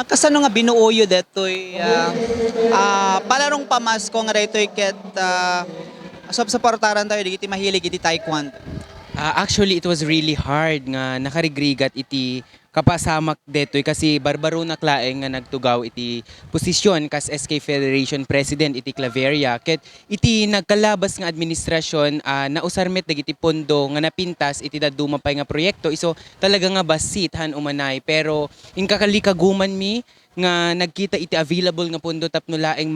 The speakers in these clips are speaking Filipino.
Kasano nga binuoyo detoy palarong pamasko nga detoy ket suportaran tayo iti mahilig iti taekwondo. Actually, it was really hard nga nakarigrigat iti kapasamak detoy kasi barbaro na klaeng nga nagtugaw iti posisyon kas SK Federation President iti Claveria ket iti nagkalabas nga administrasyon nausarmet dagiti pondo nga napintas iti daduma pay nga proyekto iso talaga nga basit han umanay pero inkakalikaguman mi nga nagkita iti available nga pondo tapno laeng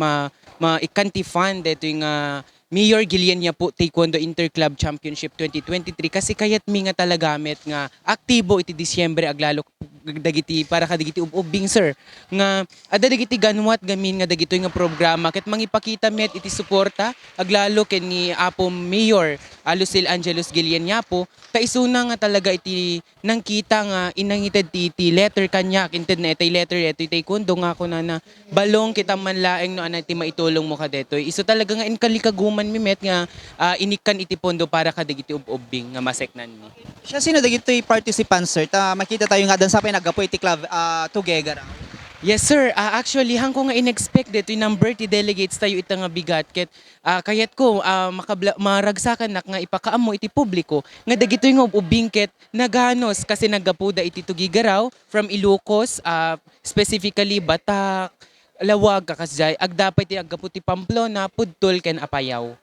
ikanti fund detoy nga Mayor Gilian niya po Taekwondo Interclub Championship 2023 kasi kayat mi nga talagamet nga aktibo iti Disyembre aglalo dagiti para kadagiti ubing sir nga adda dagiti ganwat gamin nga dagitoy nga programa ket mangipakita met iti suporta aglalo ken ni Apo Mayor Lucille Angelos Gilian niya po kaisuna nga talaga iti nangkita nga inangited ti letter kanya kinted na itay letter iti taekwondo nga ako na balong kita man laeng no anay ti maitulong mo kadetoy iso talaga nga inkalikaguman mi met nga inikan iti pondo para kadagiti ubing nga maseknan mi. Siya sino dagitoy participants sir? Makita tayo nga dan sa pinagapo iti club together. Yes sir, actually hang ko nga inexpect dito yung number ti delegates tayo ita nga bigat ket kayat ko maragsakan nak nga ipakaamo iti publiko nga dagito yung ubing ket naganos kasi nagapuda iti Tugigaraw from Ilocos specifically Batak, Lawag kakasjay agdapay ti aggapu ti Pamplona, Pudtol ken Apayao.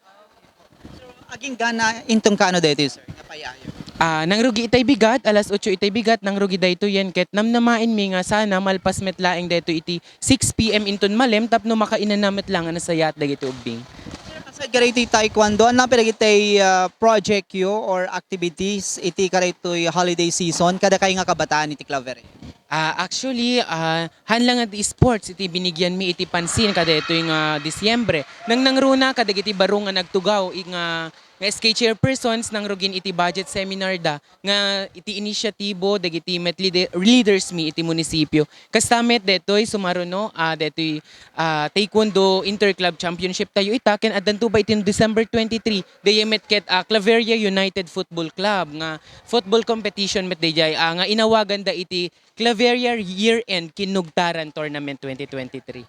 Aging gana intong kano detoy sir? Napayayo. Nangrugi itay bigat, alas 8 itay bigat, nangrugi dayto yan ket namnamain mi nga sana malpas met laeng dayto iti 6 PM inton malem tapno makainan namet lang nga nasayat dagiti ubing. Aside ka iti taekwondo, ano pinagitay project yo or activities iti karitoy holiday season kada kay nga kabataan iti Claveria? Actually, hanlang at sports iti binigyan mi iti pansin kada ito yung Disyembre. Nang nangruna kadagiti baro nga nagtugaw nga SK chairpersons nang rugin iti budget seminar da nga iti inisyatibo dagiti met leaders mi iti munisipyo. Kastamet detoy sumaruno detoy Taekwondo Interclub Championship tayo ita ken addan ba iti December 23 dayemet ket Claveria United Football Club nga football competition met dayjay nga inawagan da iti Claveria Year-End Kinugtaran Tournament 2023.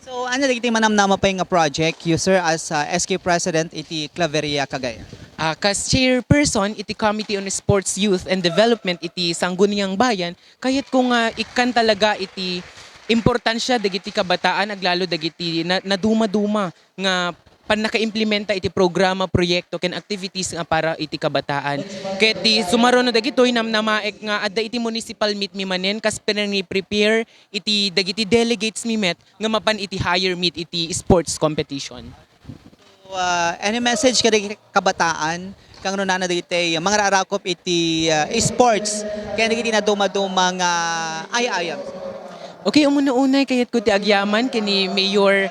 So ano dagiti manamnama pa nga project you sir as SK President iti Claveria Cagayan? Kas chairperson iti Committee on Sports, Youth and Development iti Sangguniang Bayan, kayat ko nga ikan talaga iti importansya dagiti kabataan aglalo dagiti naduma-duma nga naka-implementa iti programa, proyekto ken activities nga para iti kabataan. Ket ti sumaruno dagitoy namnamaek nga adda iti municipal meet mi manen kas prepare iti dagiti delegates mi met nga mapan iti higher meet iti sports competition. So, any message ka dagiti kabataan kang nunana dagiti mga rarakop iti sports kaya dagiti naduma-duma nga ayayam? Okay, umuna-unay kayat ko ti agyaman kini Mayor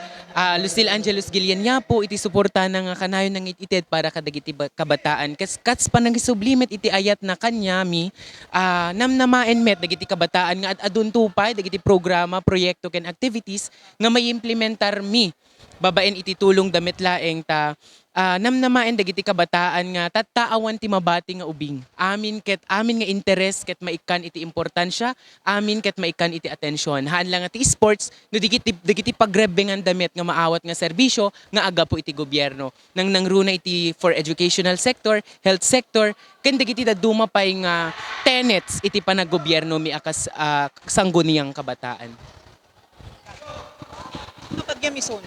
Lucille Angelos Gilian niya po iti suporta ng kanayon ng ited para kadagiti kabataan. Kats pa nang sublimet iti ayat na kanyami namnamaen met dagiti kabataan nga adun tupay dagiti programa, proyekto ken activities nga may implementar mi babaen iti tulong damit laeng ta namnamaen dagiti kabataan nga tattaawan ti mabati nga ubing. Amin nga interes ket maikan iti importansya, amin ket maikan iti atensyon. Haan lang iti sports no dagiti pagrebengan damit nga maawat nga serbisyo nga aga po iti gobyerno. Nang nangruna iti for educational sector, health sector, ken dagiti daduma pay nga tenets iti panaggobyerno mi akas sangguniang kabataan. Kapag gamison